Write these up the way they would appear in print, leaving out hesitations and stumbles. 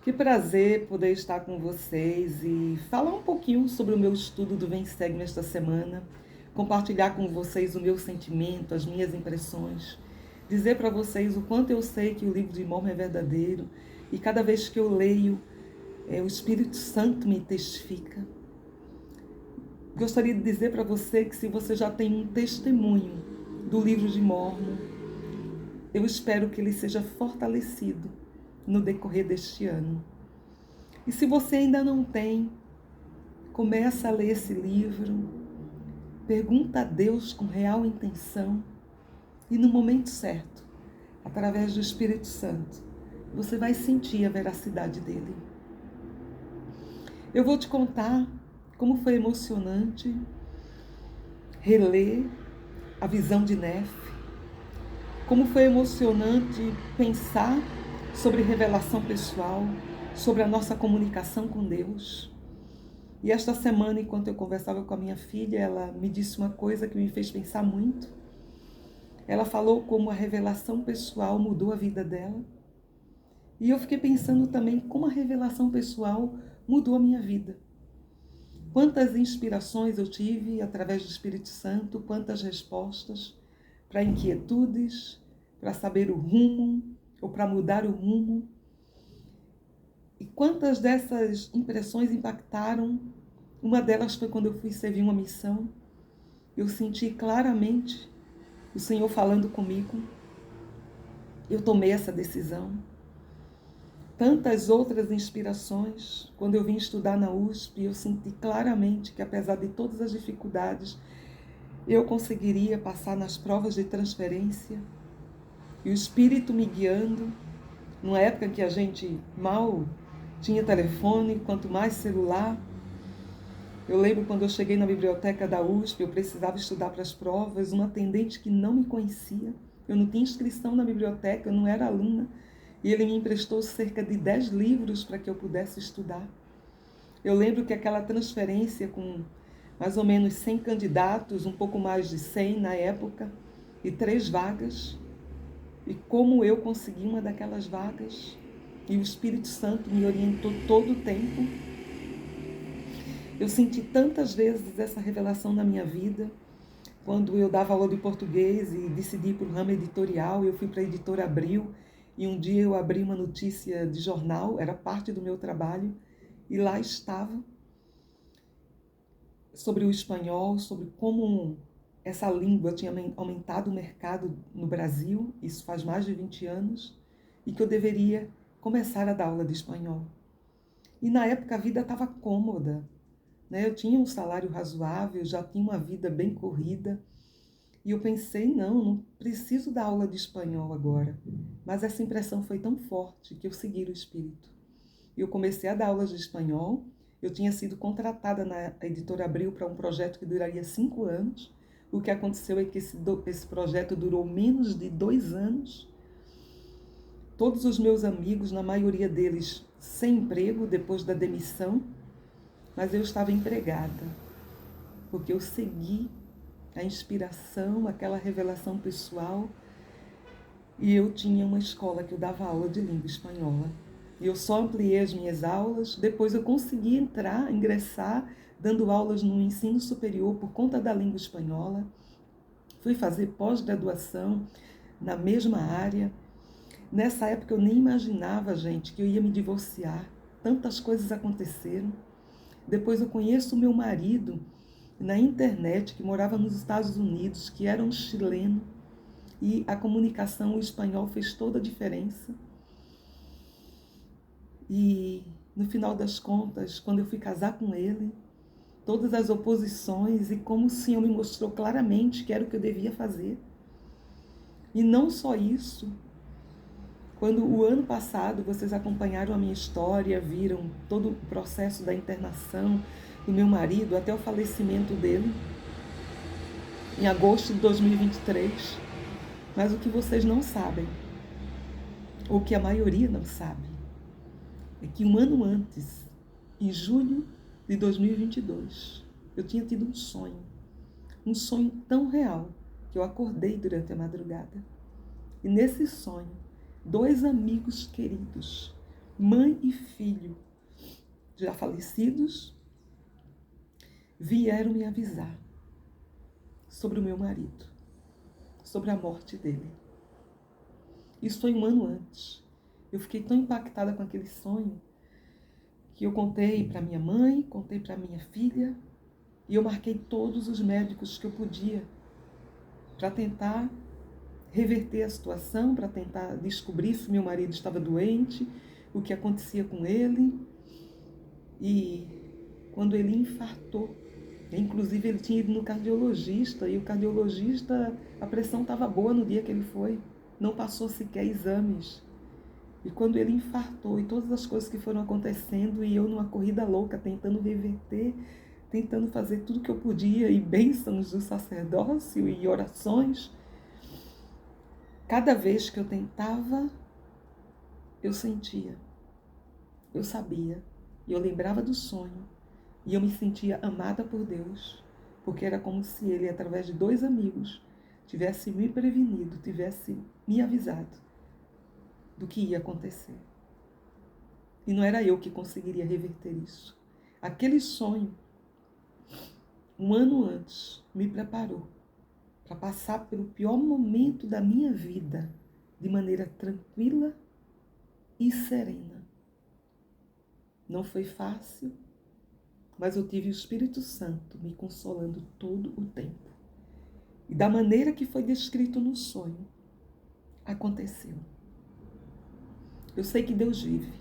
Que prazer poder estar com vocês e falar um pouquinho sobre o meu estudo do Vem Segue nesta semana, compartilhar com vocês o meu sentimento, as minhas impressões, dizer para vocês o quanto eu sei que o livro de Mórmon é verdadeiro e cada vez que eu leio, o Espírito Santo me testifica. Gostaria de dizer para você que se você já tem um testemunho do livro de Mórmon, eu espero que ele seja fortalecido no decorrer deste ano. E se você ainda não tem, começa a ler esse livro, pergunta a Deus com real intenção e no momento certo, através do Espírito Santo, você vai sentir a veracidade dele. Eu vou te contar como foi emocionante reler a visão de Nefe, como foi emocionante pensar sobre revelação pessoal, sobre a nossa comunicação com Deus. E esta semana, enquanto eu conversava com a minha filha, ela me disse uma coisa que me fez pensar muito. Ela falou como a revelação pessoal mudou a vida dela. E eu fiquei pensando também como a revelação pessoal mudou a minha vida. Quantas inspirações eu tive através do Espírito Santo, quantas respostas para inquietudes, para saber o rumo ou para mudar o rumo. E quantas dessas impressões impactaram. Uma delas foi quando eu fui servir uma missão. Eu senti claramente o Senhor falando comigo. Eu tomei essa decisão. Tantas outras inspirações. Quando eu vim estudar na USP, eu senti claramente que, apesar de todas as dificuldades, eu conseguiria passar nas provas de transferência. E o Espírito me guiando, numa época em que a gente mal tinha telefone, quanto mais celular. Eu lembro quando eu cheguei na biblioteca da USP, eu precisava estudar para as provas, uma atendente que não me conhecia, eu não tinha inscrição na biblioteca, eu não era aluna, e ele me emprestou cerca de 10 livros para que eu pudesse estudar. Eu lembro que aquela transferência com mais ou menos 100 candidatos, um pouco mais de 100 na época, e 3 vagas, e como eu consegui uma daquelas vagas, e o Espírito Santo me orientou todo o tempo. Eu senti tantas vezes essa revelação na minha vida, quando eu dava aula de português e decidi ir para o ramo editorial. Eu fui para a editora Abril, e um dia eu abri uma notícia de jornal, era parte do meu trabalho, e lá estava sobre o espanhol, sobre como essa língua tinha aumentado o mercado no Brasil, isso faz mais de 20 anos, e que eu deveria começar a dar aula de espanhol. E na época a vida estava cômoda, né? Eu tinha um salário razoável, já tinha uma vida bem corrida, e eu pensei, não preciso dar aula de espanhol agora. Mas essa impressão foi tão forte que eu segui o Espírito. Eu comecei a dar aulas de espanhol. Eu tinha sido contratada na editora Abril para um projeto que duraria 5 anos. O que aconteceu é que esse projeto durou menos de 2 anos. Todos os meus amigos, na maioria deles, sem emprego depois da demissão, mas eu estava empregada, porque eu segui a inspiração, aquela revelação pessoal, e eu tinha uma escola que eu dava aula de língua espanhola. E eu só ampliei as minhas aulas, depois eu consegui ingressar, dando aulas no ensino superior por conta da língua espanhola. Fui fazer pós-graduação na mesma área. Nessa época eu nem imaginava, gente, que eu ia me divorciar. Tantas coisas aconteceram. Depois eu conheço o meu marido na internet, que morava nos Estados Unidos, que era um chileno, e a comunicação, o espanhol fez toda a diferença. E no final das contas, quando eu fui casar com ele, todas as oposições, e como o Senhor me mostrou claramente que era o que eu devia fazer. E não só isso, quando o ano passado vocês acompanharam a minha história, viram todo o processo da internação do meu marido até o falecimento dele, em agosto de 2023. Mas o que vocês não sabem, ou que a maioria não sabe, é que um ano antes, em julho de 2022, eu tinha tido um sonho tão real, que eu acordei durante a madrugada. E nesse sonho, 2 amigos queridos mãe e filho, já falecidos, vieram me avisar sobre o meu marido, sobre a morte dele. Isso foi um ano antes. Eu fiquei tão impactada com aquele sonho que eu contei para minha mãe, contei para minha filha, e eu marquei todos os médicos que eu podia para tentar reverter a situação, para tentar descobrir se meu marido estava doente, o que acontecia com ele. E quando ele infartou, inclusive ele tinha ido no cardiologista, e o cardiologista, a pressão estava boa no dia que ele foi, não passou sequer exames. E quando ele infartou, e todas as coisas que foram acontecendo, e eu numa corrida louca, tentando reverter, tentando fazer tudo que eu podia, e bênçãos do sacerdócio, e orações, cada vez que eu tentava, eu sentia, eu sabia, e eu lembrava do sonho, e eu me sentia amada por Deus, porque era como se Ele, através de 2 amigos, tivesse me prevenido, tivesse me avisado do que ia acontecer. E não era eu que conseguiria reverter isso. Aquele sonho, um ano antes, me preparou para passar pelo pior momento da minha vida de maneira tranquila e serena. Não foi fácil, mas eu tive o Espírito Santo me consolando todo o tempo. E da maneira que foi descrito no sonho, aconteceu. Eu sei que Deus vive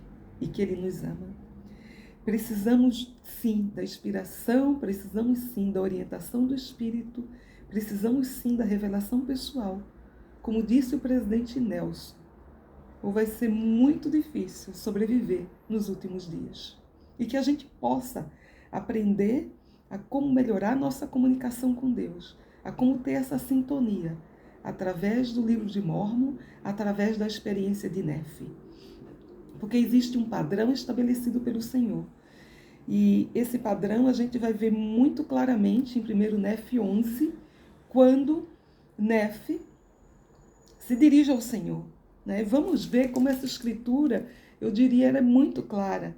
e que Ele nos ama. Precisamos sim da inspiração, precisamos sim da orientação do Espírito, precisamos sim da revelação pessoal. Como disse o presidente Nelson, ou vai ser muito difícil sobreviver nos últimos dias. E que a gente possa aprender a como melhorar nossa comunicação com Deus, a como ter essa sintonia, através do livro de Mórmon, através da experiência de Nefe. Porque existe um padrão estabelecido pelo Senhor. E esse padrão a gente vai ver muito claramente em 1 Nefe 11, quando Nefe se dirige ao Senhor. Vamos ver como essa escritura, eu diria, era muito clara.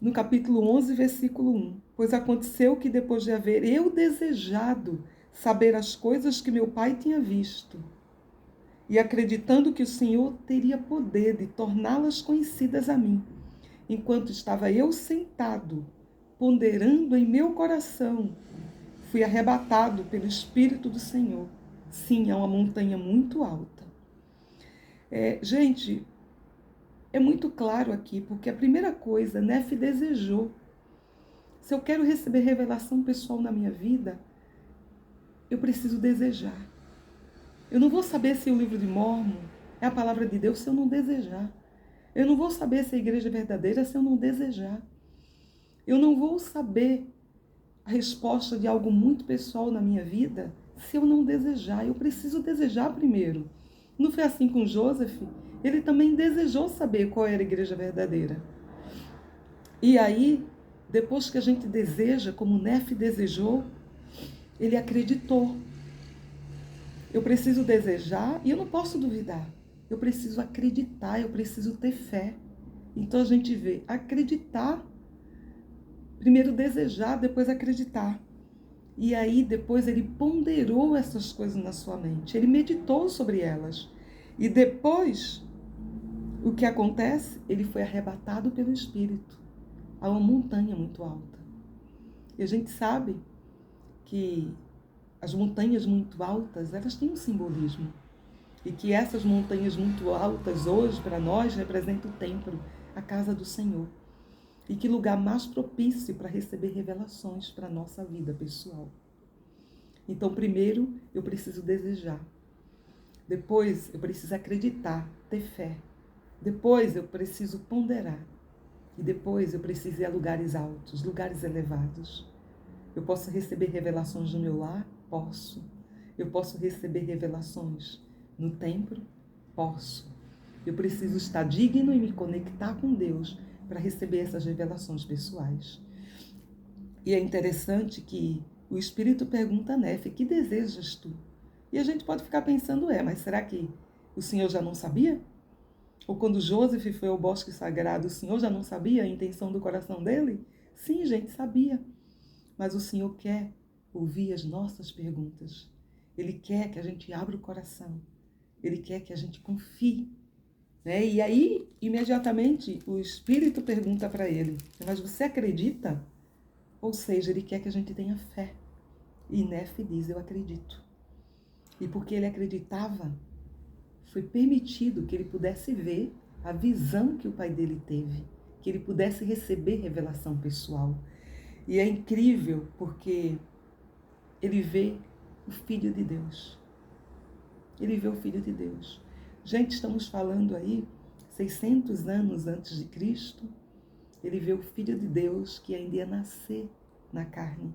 No capítulo 11, versículo 1. Pois aconteceu que depois de haver eu desejado saber as coisas que meu pai tinha visto, e acreditando que o Senhor teria poder de torná-las conhecidas a mim, enquanto estava eu sentado, ponderando em meu coração, fui arrebatado pelo Espírito do Senhor. Sim, a uma montanha muito alta. Gente, é muito claro aqui, porque a primeira coisa, Nefe desejou. Se eu quero receber revelação pessoal na minha vida, eu preciso desejar. Eu não vou saber se o livro de Mórmon é a palavra de Deus se eu não desejar. Eu não vou saber se a igreja é verdadeira se eu não desejar. Eu não vou saber a resposta de algo muito pessoal na minha vida se eu não desejar. Eu preciso desejar primeiro. Não foi assim com Joseph? Ele também desejou saber qual era a igreja verdadeira. E aí, depois que a gente deseja, como Nefe desejou, ele acreditou. Eu preciso desejar e eu não posso duvidar. Eu preciso acreditar, eu preciso ter fé. Então a gente vê acreditar, primeiro desejar, depois acreditar. E aí depois ele ponderou essas coisas na sua mente, ele meditou sobre elas. E depois, o que acontece? Ele foi arrebatado pelo Espírito a uma montanha muito alta. E a gente sabe que as montanhas muito altas, elas têm um simbolismo. E que essas montanhas muito altas hoje, para nós, representam o templo, a casa do Senhor. E que lugar mais propício para receber revelações para a nossa vida pessoal. Então, primeiro, eu preciso desejar. Depois, eu preciso acreditar, ter fé. Depois, eu preciso ponderar. E depois, eu preciso ir a lugares altos, lugares elevados. Eu posso receber revelações no meu lar? Posso. Eu posso receber revelações no templo? Posso. Eu preciso estar digno e me conectar com Deus para receber essas revelações pessoais. E é interessante que o Espírito pergunta a Nefe, que desejas tu? E a gente pode ficar pensando, mas será que o Senhor já não sabia? Ou quando Joseph foi ao bosque sagrado, o Senhor já não sabia a intenção do coração dele? Sim, gente, sabia. Mas o Senhor quer ouvir as nossas perguntas. Ele quer que a gente abra o coração. Ele quer que a gente confie. Né? E aí, imediatamente, o Espírito pergunta para ele, mas você acredita? Ou seja, ele quer que a gente tenha fé. E Nefe diz, eu acredito. E porque ele acreditava, foi permitido que ele pudesse ver a visão que o pai dele teve, que ele pudesse receber revelação pessoal. E é incrível porque ele vê o Filho de Deus. Ele vê o Filho de Deus. Gente, estamos falando aí 600 anos antes de Cristo. Ele vê o Filho de Deus que ainda ia nascer na carne.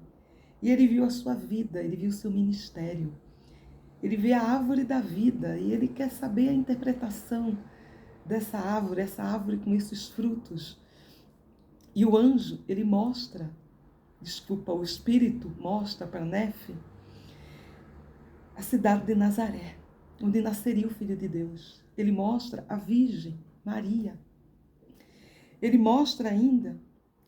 E ele viu a sua vida, ele viu o seu ministério. Ele vê a árvore da vida e ele quer saber a interpretação dessa árvore, essa árvore com esses frutos. E o anjo, ele mostra, o Espírito mostra para Nefe a cidade de Nazaré, onde nasceria o Filho de Deus. Ele mostra a Virgem Maria. Ele mostra ainda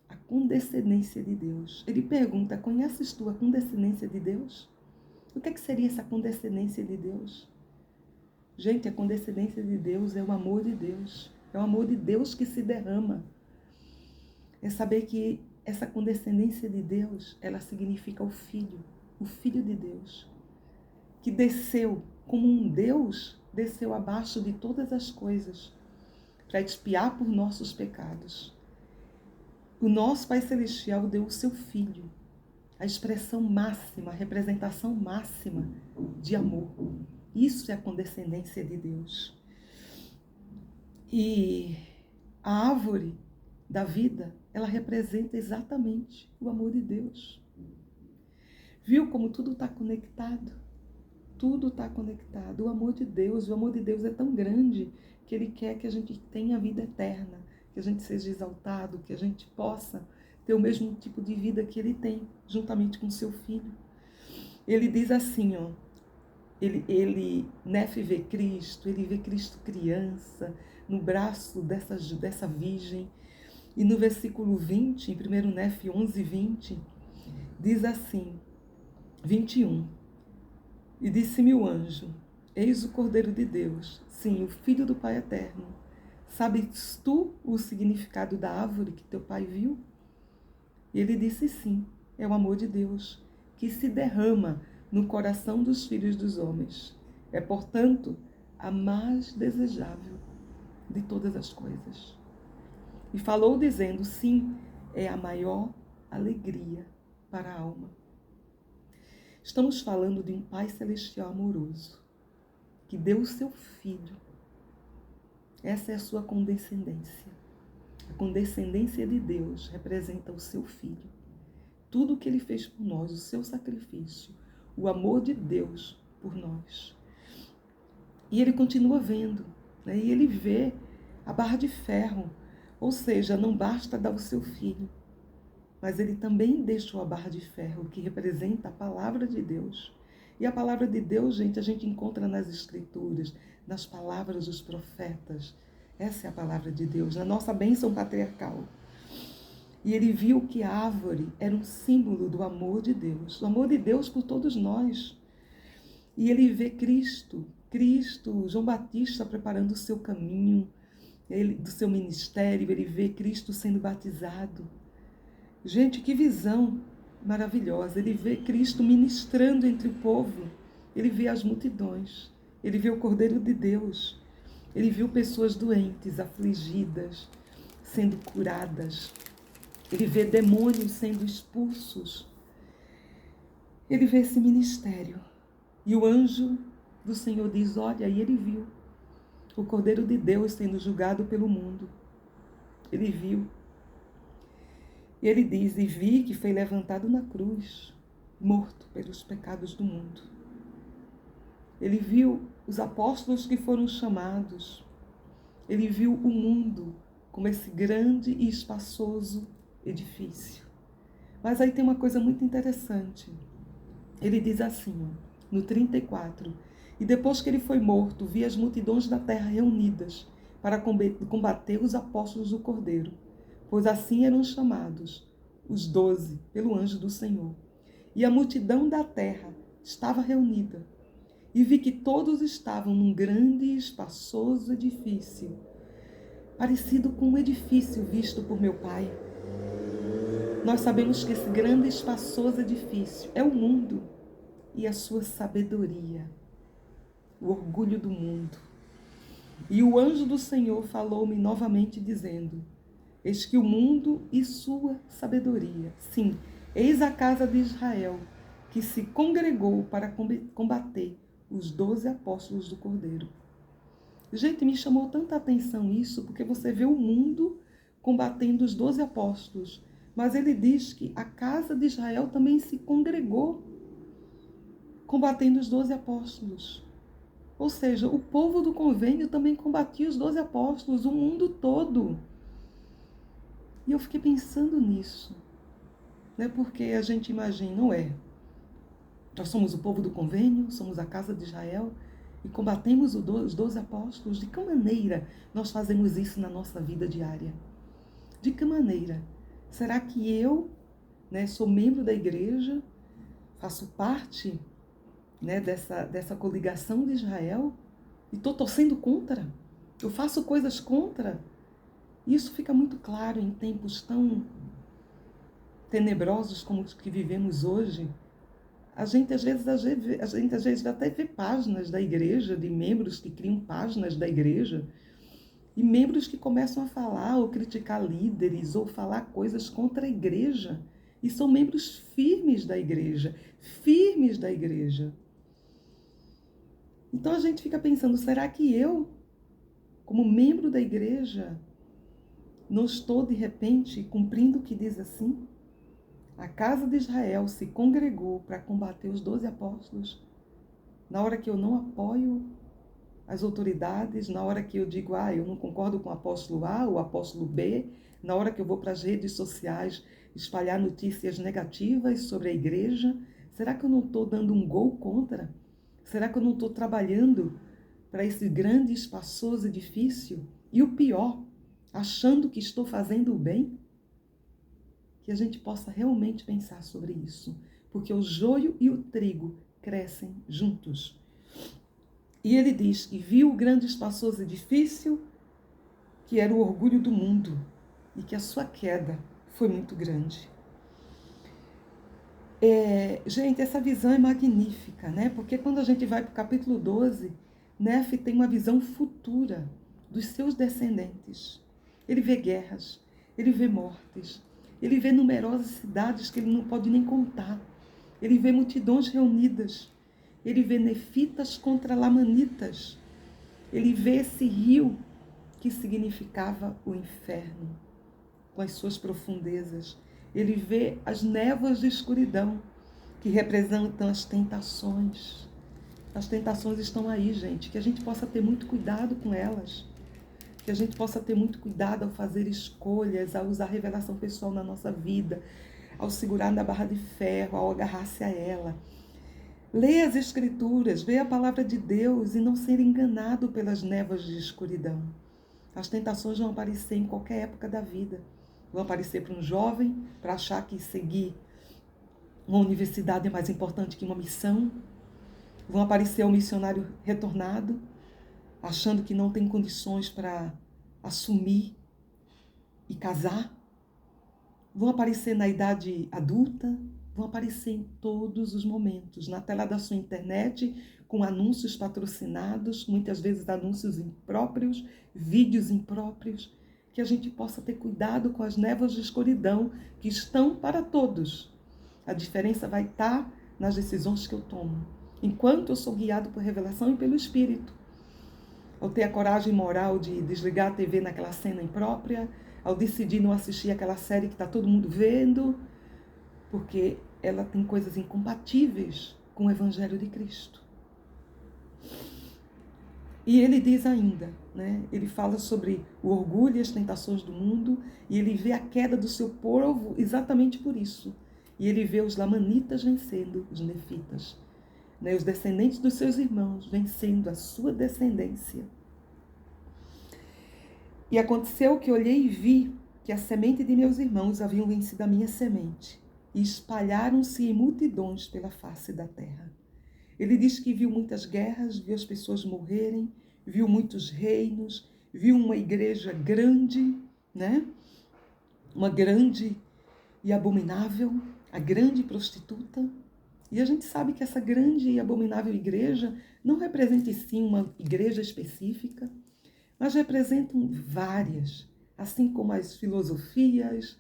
a condescendência de Deus. Ele pergunta, conheces tu a condescendência de Deus? O que seria essa condescendência de Deus? Gente, a condescendência de Deus é o amor de Deus. É o amor de Deus que se derrama. É saber que essa condescendência de Deus, ela significa o Filho de Deus, que desceu como um Deus, desceu abaixo de todas as coisas, para expiar por nossos pecados. O nosso Pai Celestial deu o seu Filho, a expressão máxima, a representação máxima de amor. Isso é a condescendência de Deus. E a árvore da vida, ela representa exatamente o amor de Deus. Viu como tudo está conectado? Tudo está conectado. O amor de Deus é tão grande que Ele quer que a gente tenha a vida eterna, que a gente seja exaltado, que a gente possa ter o mesmo tipo de vida que Ele tem, juntamente com seu Filho. Ele diz assim, ó, Nefe vê Cristo, ele vê Cristo criança, no braço dessa virgem. E no versículo 20, em 1 Nefe 11, 20, diz assim, 21, e disse-me o anjo, eis o Cordeiro de Deus, sim, o Filho do Pai Eterno. Sabes tu o significado da árvore que teu pai viu? E ele disse sim, é o amor de Deus, que se derrama no coração dos filhos dos homens. É, portanto, a mais desejável de todas as coisas. E falou dizendo, sim, é a maior alegria para a alma. Estamos falando de um Pai Celestial amoroso, que deu o seu Filho. Essa é a sua condescendência. A condescendência de Deus representa o seu Filho. Tudo o que Ele fez por nós, o seu sacrifício, o amor de Deus por nós. E Ele continua vendo, né? E Ele vê a barra de ferro. Ou seja, não basta dar o seu filho, mas Ele também deixou a barra de ferro, que representa a palavra de Deus. E a palavra de Deus, gente, a gente encontra nas Escrituras, nas palavras dos profetas. Essa é a palavra de Deus, na nossa bênção patriarcal. E ele viu que a árvore era um símbolo do amor de Deus, do amor de Deus por todos nós. E ele vê Cristo, João Batista preparando o seu caminho, do seu ministério, ele vê Cristo sendo batizado. Gente, que visão maravilhosa. Ele vê Cristo ministrando entre o povo. Ele vê as multidões. Ele vê o Cordeiro de Deus. Ele viu pessoas doentes, afligidas, sendo curadas. Ele vê demônios sendo expulsos. Ele vê esse ministério. E o anjo do Senhor diz, olha, e ele viu o Cordeiro de Deus sendo julgado pelo mundo. Ele viu. E ele diz, e vi que foi levantado na cruz, morto pelos pecados do mundo. Ele viu os apóstolos que foram chamados. Ele viu o mundo como esse grande e espaçoso edifício. Mas aí tem uma coisa muito interessante. Ele diz assim, no 34, e depois que ele foi morto, vi as multidões da terra reunidas, para combater os apóstolos do Cordeiro, pois assim eram chamados os 12 pelo anjo do Senhor. E a multidão da terra estava reunida, e vi que todos estavam num grande e espaçoso edifício, parecido com um edifício visto por meu Pai. Nós sabemos que esse grande e espaçoso edifício é o mundo e a sua sabedoria, o orgulho do mundo. E o anjo do Senhor falou-me novamente, dizendo: eis que o mundo e sua sabedoria, sim, eis a casa de Israel, que se congregou para combater os 12 apóstolos do Cordeiro. Gente, me chamou tanta atenção isso, porque você vê o mundo combatendo os 12 apóstolos, mas ele diz que a casa de Israel também se congregou combatendo os 12 apóstolos. Ou seja, o povo do convênio também combatia os 12 apóstolos, o mundo todo. E eu fiquei pensando nisso, né? Porque a gente imagina, não é? Nós somos o povo do convênio, somos a casa de Israel e combatemos os 12 apóstolos. De que maneira nós fazemos isso na nossa vida diária? De que maneira? Será que eu, né, sou membro da igreja, faço parte, né, dessa coligação de Israel e estou torcendo contra? Eu faço coisas contra? Isso fica muito claro em tempos tão tenebrosos como os que vivemos hoje. A gente às vezes até vê páginas da igreja, de membros que criam páginas da igreja, e membros que começam a falar ou criticar líderes ou falar coisas contra a igreja. E são membros firmes da igreja, firmes da igreja. Então a gente fica pensando, será que eu, como membro da igreja, não estou de repente cumprindo o que diz assim? A casa de Israel se congregou para combater os 12 apóstolos. Na hora que eu não apoio as autoridades, na hora que eu digo, eu não concordo com o apóstolo A, o apóstolo B, na hora que eu vou para as redes sociais espalhar notícias negativas sobre a igreja, será que eu não estou dando um gol contra? Será que eu não estou trabalhando para esse grande, espaçoso edifício? E o pior, achando que estou fazendo o bem? Que a gente possa realmente pensar sobre isso, porque o joio e o trigo crescem juntos. E ele diz que viu o grande espaçoso edifício, que era o orgulho do mundo, e que a sua queda foi muito grande. Gente, essa visão é magnífica, né? Porque quando a gente vai para o capítulo 12, Nefe tem uma visão futura dos seus descendentes. Ele vê guerras, ele vê mortes, ele vê numerosas cidades que ele não pode nem contar. Ele vê multidões reunidas. Ele vê nefitas contra lamanitas. Ele vê esse rio que significava o inferno, com as suas profundezas. Ele vê as névoas de escuridão, que representam as tentações. As tentações estão aí, gente, que a gente possa ter muito cuidado com elas. Que a gente possa ter muito cuidado ao fazer escolhas, ao usar a revelação pessoal na nossa vida, ao segurar na barra de ferro, ao agarrar-se a ela. Leia as Escrituras, veja a palavra de Deus e não ser enganado pelas névoas de escuridão. As tentações vão aparecer em qualquer época da vida. Vão aparecer para um jovem, para achar que seguir uma universidade é mais importante que uma missão. Vão aparecer ao missionário retornado, achando que não tem condições para assumir e casar. Vão aparecer na idade adulta, vão aparecer em todos os momentos, na tela da sua internet, com anúncios patrocinados, muitas vezes anúncios impróprios, vídeos impróprios, que a gente possa ter cuidado com as névoas de escuridão que estão para todos. A diferença vai estar nas decisões que eu tomo, enquanto eu sou guiado por revelação e pelo Espírito. Ao ter a coragem moral de desligar a TV naquela cena imprópria, ao decidir não assistir aquela série que está todo mundo vendo, porque ela tem coisas incompatíveis com o Evangelho de Cristo. E ele diz ainda, né? Ele fala sobre o orgulho e as tentações do mundo, e ele vê a queda do seu povo exatamente por isso. E ele vê os lamanitas vencendo os nefitas, né? Os descendentes dos seus irmãos vencendo a sua descendência. E aconteceu que olhei e vi que a semente de meus irmãos haviam vencido a minha semente, e espalharam-se em multidões pela face da terra. Ele diz que viu muitas guerras, viu as pessoas morrerem, viu muitos reinos, viu uma igreja grande, né? Uma grande e abominável, a grande prostituta. E a gente sabe que essa grande e abominável igreja não representa em si uma igreja específica, mas representam várias, assim como as filosofias,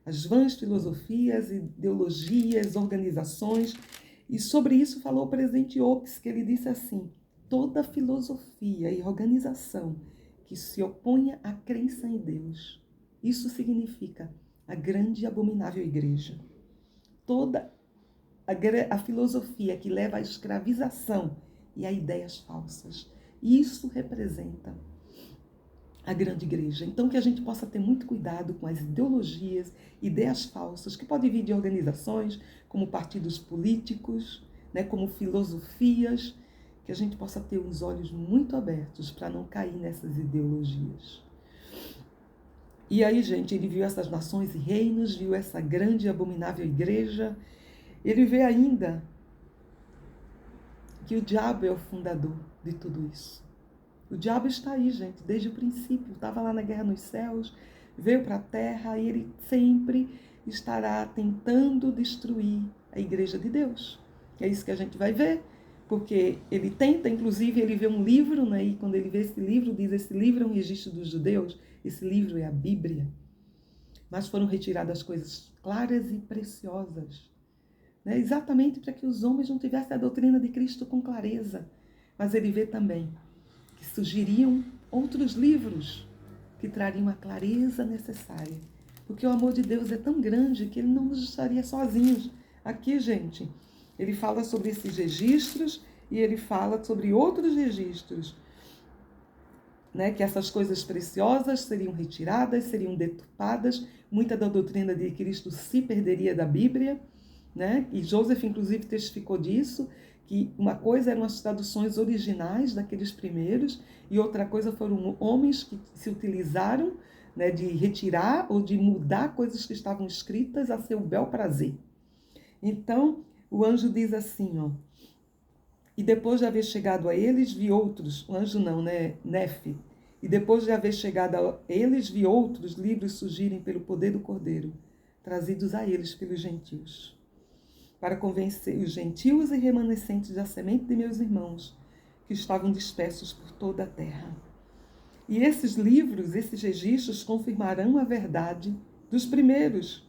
as vãs filosofias, ideologias, organizações. E sobre isso falou o presidente Oaks, que ele disse assim: toda filosofia e organização que se oponha à crença em Deus, isso significa a grande e abominável igreja. Toda a filosofia que leva à escravização e a ideias falsas, isso representa a grande igreja. Então, que a gente possa ter muito cuidado com as ideologias, ideias falsas, que podem vir de organizações, como partidos políticos, né, como filosofias, que a gente possa ter os olhos muito abertos para não cair nessas ideologias. E aí, gente, ele viu essas nações e reinos, viu essa grande e abominável igreja. Ele vê ainda que o diabo é o fundador de tudo isso. O diabo está aí, gente, desde o princípio. Estava lá na guerra nos céus, veio para a terra e ele sempre estará tentando destruir a igreja de Deus. É isso que a gente vai ver, porque ele tenta, inclusive, ele vê um livro, né? E quando ele vê esse livro, diz: esse livro é um registro dos judeus, esse livro é a Bíblia. Mas foram retiradas coisas claras e preciosas, né? Exatamente para que os homens não tivessem a doutrina de Cristo com clareza. Mas ele vê também que surgiriam outros livros que trariam a clareza necessária. Porque o amor de Deus é tão grande que ele não nos deixaria sozinhos. Aqui, gente, ele fala sobre esses registros e ele fala sobre outros registros, né? Que essas coisas preciosas seriam retiradas, seriam deturpadas, muita da doutrina de Cristo se perderia da Bíblia, né? E Joseph, inclusive, testificou disso, que uma coisa eram as traduções originais daqueles primeiros e outra coisa foram homens que se utilizaram, né, de retirar ou de mudar coisas que estavam escritas a seu bel prazer. Então, o anjo diz assim, ó: e depois de haver chegado a eles, vi outros, o anjo não, né, Nefe, e depois de haver chegado a eles, vi outros livros surgirem pelo poder do Cordeiro, trazidos a eles pelos gentios, para convencer os gentios e remanescentes da semente de meus irmãos, que estavam dispersos por toda a terra. E esses livros, esses registros, confirmarão a verdade dos primeiros.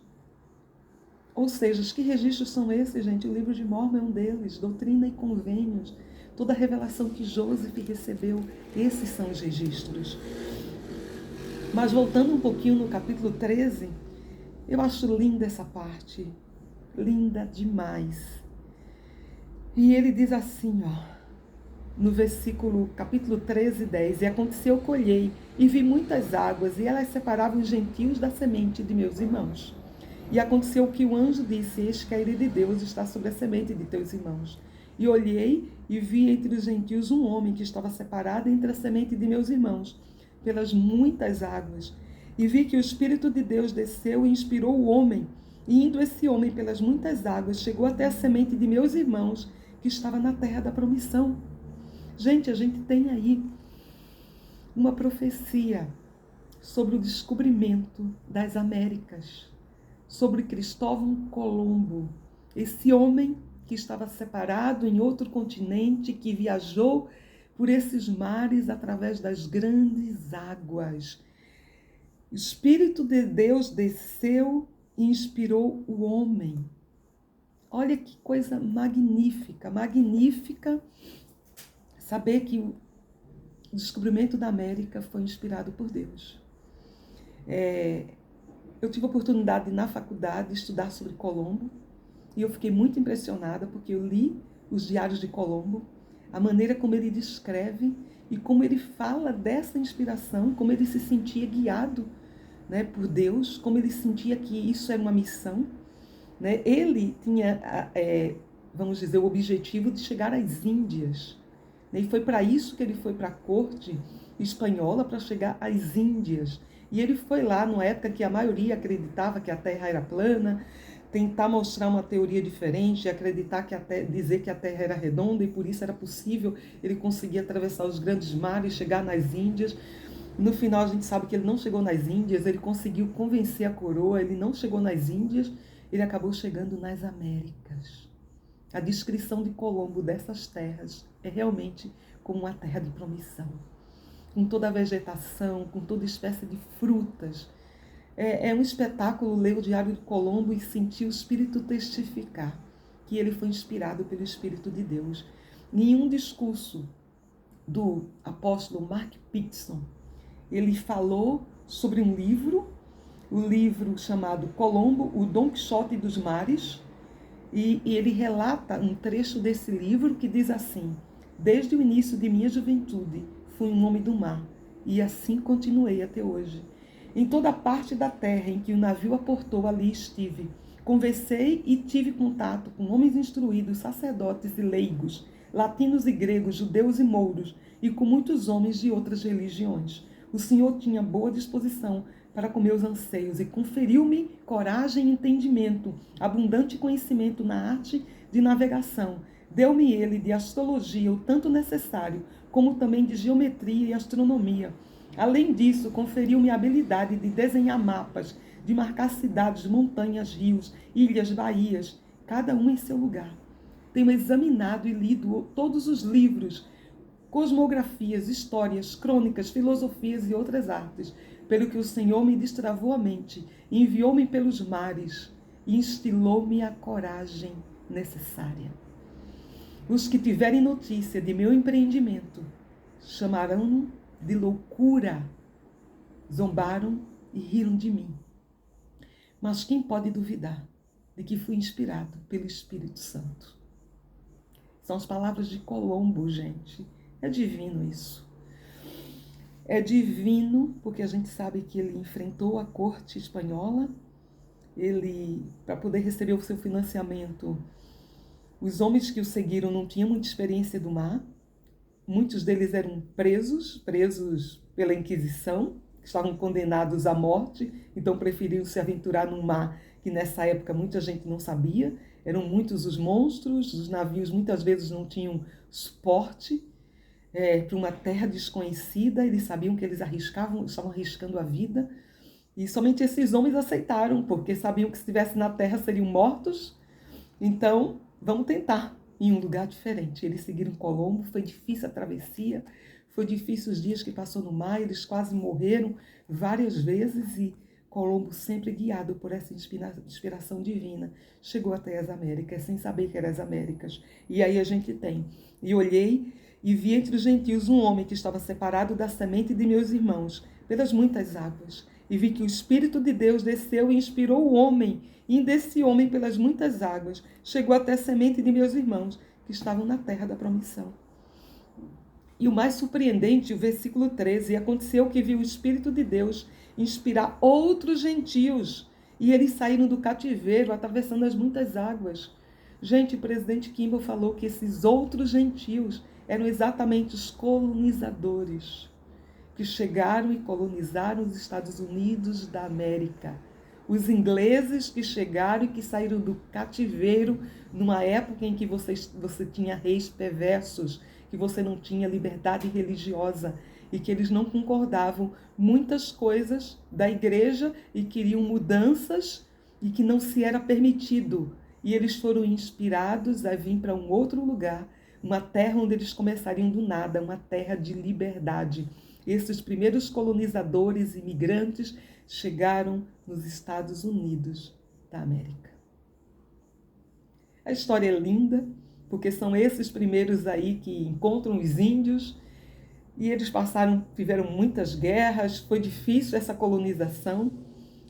Ou seja, que registros são esses, gente? O livro de Mórmon é um deles, Doutrina e Convênios, toda a revelação que Joseph recebeu, esses são os registros. Mas voltando um pouquinho no capítulo 13, eu acho linda essa parte, linda demais. E ele diz assim, ó, no versículo, capítulo 13, 10, e aconteceu que olhei e vi muitas águas, e elas separavam os gentios da semente de meus irmãos. E aconteceu que o anjo disse: eis que a ira de Deus está sobre a semente de teus irmãos. E olhei e vi entre os gentios um homem que estava separado entre a semente de meus irmãos, pelas muitas águas. E vi que o Espírito de Deus desceu e inspirou o homem, e indo esse homem pelas muitas águas, chegou até a semente de meus irmãos, que estava na terra da promissão. Gente, a gente tem aí uma profecia sobre o descobrimento das Américas, sobre Cristóvão Colombo, esse homem que estava separado em outro continente, que viajou por esses mares através das grandes águas. O Espírito de Deus desceu e inspirou o homem. Olha que coisa magnífica, magnífica saber que o descobrimento da América foi inspirado por Deus. Eu tive a oportunidade na faculdade de estudar sobre Colombo e eu fiquei muito impressionada porque eu li os diários de Colombo, a maneira como ele descreve e como ele fala dessa inspiração, como ele se sentia guiado, né, por Deus, como ele sentia que isso era uma missão, né? Ele tinha, vamos dizer, o objetivo de chegar às Índias, né? E foi para isso que ele foi para a corte espanhola para chegar às Índias. E ele foi lá numa época que a maioria acreditava que a Terra era plana, tentar mostrar uma teoria diferente, acreditar que dizer que a Terra era redonda e por isso era possível ele conseguir atravessar os grandes mares e chegar nas Índias. No final a gente sabe que ele não chegou nas Índias, ele conseguiu convencer a coroa, ele não chegou nas Índias, ele acabou chegando nas Américas. A descrição de Colombo dessas terras é realmente como uma terra de promissão, com toda a vegetação, com toda espécie de frutas. É um espetáculo ler o Diário de Colombo e sentir o Espírito testificar que ele foi inspirado pelo Espírito de Deus. Em um discurso do apóstolo Mark Pitson, ele falou sobre um livro, o livro chamado Colombo, o Dom Quixote dos Mares, e ele relata um trecho desse livro que diz assim: desde o início de minha juventude fui um homem do mar, e assim continuei até hoje. Em toda parte da terra em que o navio aportou, ali estive. Conversei e tive contato com homens instruídos, sacerdotes e leigos, latinos e gregos, judeus e mouros, e com muitos homens de outras religiões. O Senhor tinha boa disposição para com meus anseios e conferiu-me coragem e entendimento, abundante conhecimento na arte de navegação. Deu-me ele de astrologia o tanto necessário, como também de geometria e astronomia. Além disso, conferiu-me a habilidade de desenhar mapas, de marcar cidades, montanhas, rios, ilhas, baías, cada um em seu lugar. Tenho examinado e lido todos os livros, cosmografias, histórias, crônicas, filosofias e outras artes, pelo que o Senhor me destravou a mente, enviou-me pelos mares e instilou-me a coragem necessária. Os que tiverem notícia de meu empreendimento chamarão-no de loucura, zombaram e riram de mim. Mas quem pode duvidar de que fui inspirado pelo Espírito Santo? São as palavras de Colombo, gente. É divino isso. É divino porque a gente sabe que ele enfrentou a corte espanhola. Ele, para poder receber o seu financiamento, os homens que o seguiram não tinham muita experiência do mar. Muitos deles eram presos pela Inquisição, estavam condenados à morte, então preferiram se aventurar num mar que nessa época muita gente não sabia. Eram muitos os monstros, os navios muitas vezes não tinham suporte para uma terra desconhecida, eles sabiam que eles estavam arriscando a vida, e somente esses homens aceitaram, porque sabiam que se estivessem na terra seriam mortos. Então, vamos tentar em um lugar diferente. Eles seguiram Colombo, foi difícil a travessia, foi difícil os dias que passou no mar, eles quase morreram várias vezes e Colombo, sempre guiado por essa inspiração divina, chegou até as Américas, sem saber que eram as Américas. E aí a gente tem. E olhei e vi entre os gentios um homem que estava separado da semente de meus irmãos, pelas muitas águas. E vi que o Espírito de Deus desceu e inspirou o homem, e desse homem, pelas muitas águas, chegou até a semente de meus irmãos, que estavam na terra da promissão. E o mais surpreendente, o versículo 13, aconteceu que viu o Espírito de Deus inspirar outros gentios, e eles saíram do cativeiro, atravessando as muitas águas. Gente, o presidente Kimball falou que esses outros gentios eram exatamente os colonizadores, que chegaram e colonizaram os Estados Unidos da América. Os ingleses que chegaram e que saíram do cativeiro numa época em que você tinha reis perversos, que você não tinha liberdade religiosa e que eles não concordavam muitas coisas da igreja e queriam mudanças e que não se era permitido. E eles foram inspirados a vir para um outro lugar, uma terra onde eles começariam do nada, uma terra de liberdade. Esses primeiros colonizadores imigrantes chegaram nos Estados Unidos da América. A história é linda, porque são esses primeiros aí que encontram os índios, e eles tiveram muitas guerras, foi difícil essa colonização,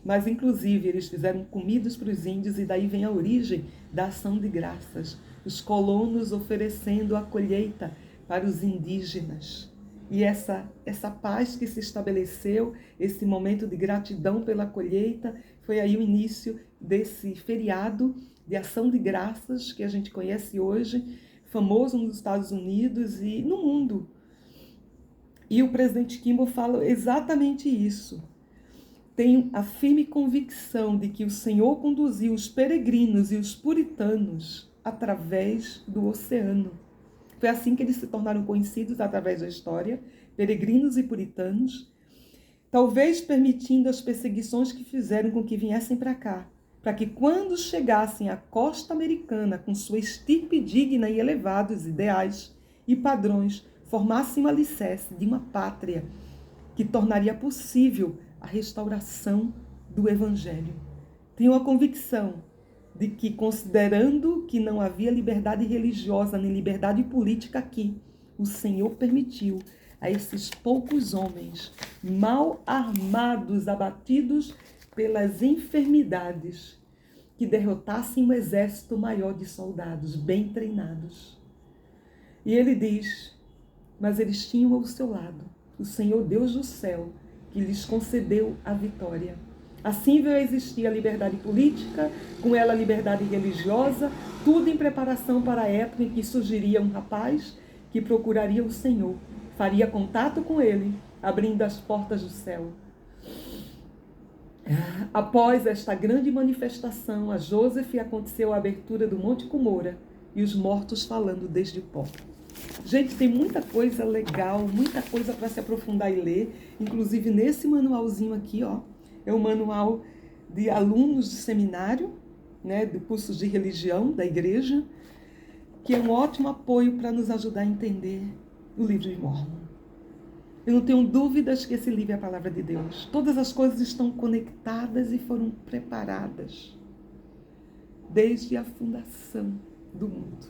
mas inclusive eles fizeram comidas para os índios, e daí vem a origem da ação de graças, os colonos oferecendo a colheita para os indígenas. E essa paz que se estabeleceu, esse momento de gratidão pela colheita, foi aí o início desse feriado de ação de graças que a gente conhece hoje, famoso nos Estados Unidos e no mundo. E o presidente Kimball fala exatamente isso. Tenho a firme convicção de que o Senhor conduziu os peregrinos e os puritanos através do oceano. Foi assim que eles se tornaram conhecidos através da história, peregrinos e puritanos, talvez permitindo as perseguições que fizeram com que viessem para cá, para que quando chegassem à costa americana com sua estirpe digna e elevados ideais e padrões, formassem um alicerce de uma pátria que tornaria possível a restauração do Evangelho. Tenho a convicção de que, considerando que não havia liberdade religiosa nem liberdade política aqui, o Senhor permitiu a esses poucos homens, mal armados, abatidos pelas enfermidades, que derrotassem um exército maior de soldados, bem treinados. E ele diz, mas eles tinham ao seu lado o Senhor Deus do céu, que lhes concedeu a vitória. Assim veio a existir a liberdade política, com ela a liberdade religiosa, tudo em preparação para a época em que surgiria um rapaz que procuraria o Senhor, faria contato com ele, abrindo as portas do céu. Após esta grande manifestação, a Joseph aconteceu a abertura do Monte Cumora e os mortos falando desde o pó. Gente, tem muita coisa legal, muita coisa para se aprofundar e ler, inclusive nesse manualzinho aqui, ó, é um manual de alunos de seminário, né, do curso de religião da igreja, que é um ótimo apoio para nos ajudar a entender o livro de Mórmon. Eu não tenho dúvidas que esse livro é a palavra de Deus. Todas as coisas estão conectadas e foram preparadas desde a fundação do mundo,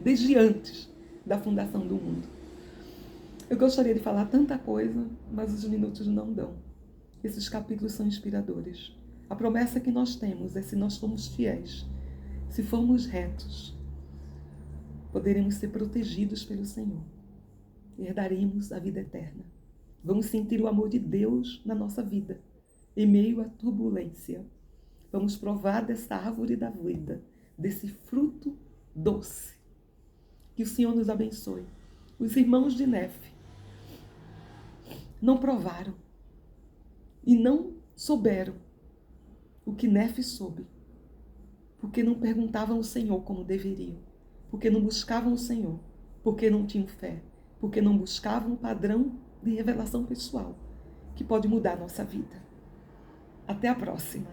desde antes da fundação do mundo. Eu gostaria de falar tanta coisa, mas os minutos não dão. Esses capítulos são inspiradores. A promessa que nós temos é, se nós formos fiéis, se formos retos, poderemos ser protegidos pelo Senhor. Herdaremos a vida eterna. Vamos sentir o amor de Deus na nossa vida, em meio à turbulência. Vamos provar dessa árvore da vida, desse fruto doce. Que o Senhor nos abençoe. Os irmãos de Nefe não provaram e não souberam o que Nefe soube, porque não perguntavam ao Senhor como deveriam, porque não buscavam o Senhor, porque não tinham fé, porque não buscavam um padrão de revelação pessoal que pode mudar a nossa vida. Até a próxima.